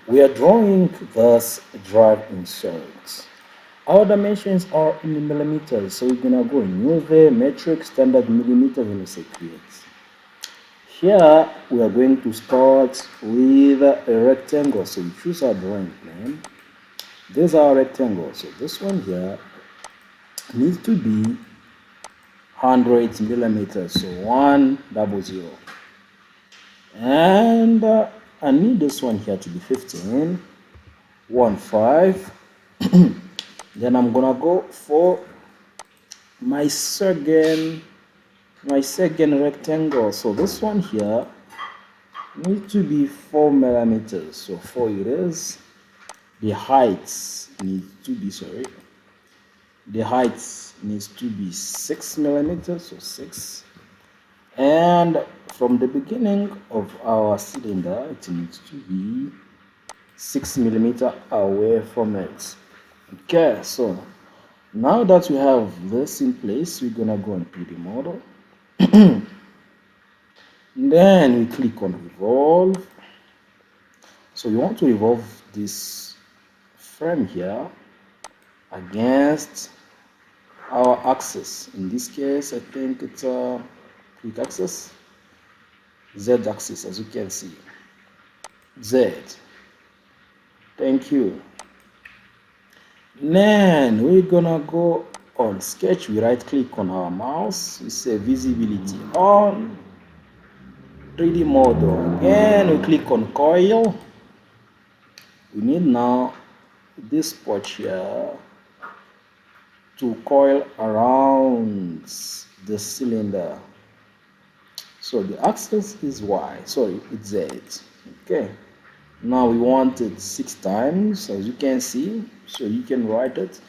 We are drawing this drive insert. Our dimensions are in millimeters, so we're gonna go new there, metric, standard millimeters, and we say create. Here we are going to start with a rectangle, so we choose our drawing plane. This is our rectangle, so this one here needs to be 100 millimeters, so 100. And I need this one here to be 15, 15. Then I'm gonna go for my second rectangle. So this one here needs to be 4 millimeters. So 4 it is. The height needs to be The height needs to be 6 millimeters. So 6. And from the beginning of our cylinder, it needs to be 6 millimeters away from it. Okay, so now that we have this in place, we're gonna go and 3D model. Then we click on revolve. So we want to revolve this frame here against our axis. In this case, I think it's a quick axis, Z axis, as you can see. Z. Thank you. Then we're gonna go on sketch. We right click on our mouse. We say visibility on, 3D model. Again, we click on coil. We need now this part here to coil around the cylinder. So the axis is Y, sorry, it's Z. Okay. Now we want it 6 times, as you can see, so you can write it.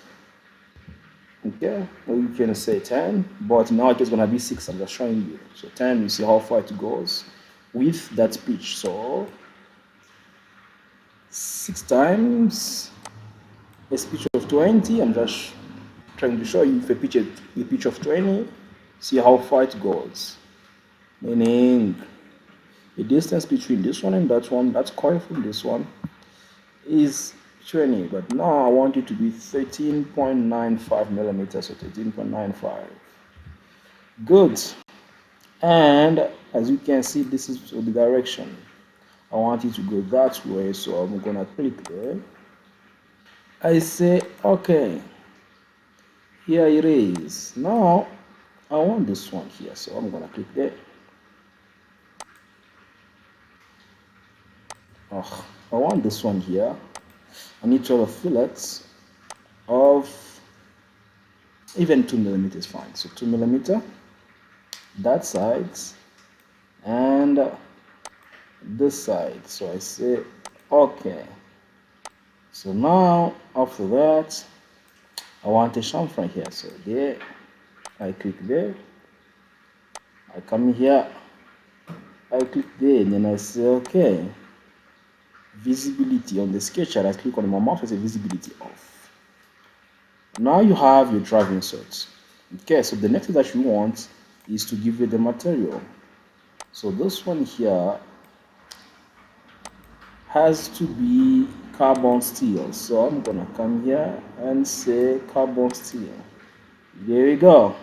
Okay, or you can say 10, but now it's gonna be 6. I'm just showing you. So 10, you see how far it goes with that pitch. So 6 times a pitch of 20. I'm just trying to show you if a pitch of 20. See how far it goes. Meaning the distance between this one and that one, that's coil from this one, is 20, but now I want it to be 13.95 millimeters, so 13.95. Good. And as you can see, this is the direction. I want it to go that way, so I'm gonna click there. I say okay. Here it is. Now I want this one here, so I'm gonna click there. Oh, I want this one here. I need to have a fillet of even 2 millimeters, fine. So 2 millimeter, that side, and this side. So I say okay. So now after that, I want a chamfer here. So there, I click there. I come here, I click there, and then I say okay. Visibility on the sketch, I click on my mouse, I say visibility off. Now you have your drive insert. Okay, so the next thing that you want is to give it the material. So this one here has to be carbon steel. So I'm gonna come here and say carbon steel. There we go.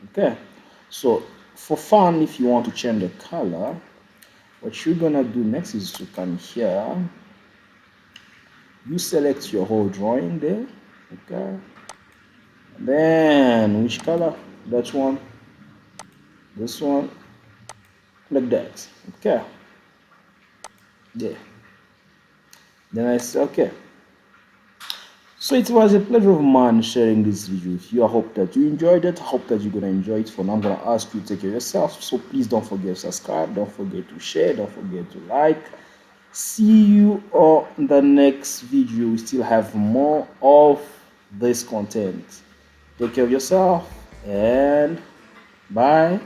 Okay, so for fun, if you want to change the color, what you're gonna do next is to come here. You select your whole drawing there. Okay. Then which color? That one. This one. Like that. Okay. There. Then I say okay. So it was a pleasure of mine sharing this video with you. I hope that you enjoyed it. I hope that you're gonna enjoy it. For now, I'm gonna ask you to take care of yourself. So please don't forget to subscribe. Don't forget to share. Don't forget to like. See you on the next video. We still have more of this content. Take care of yourself and bye.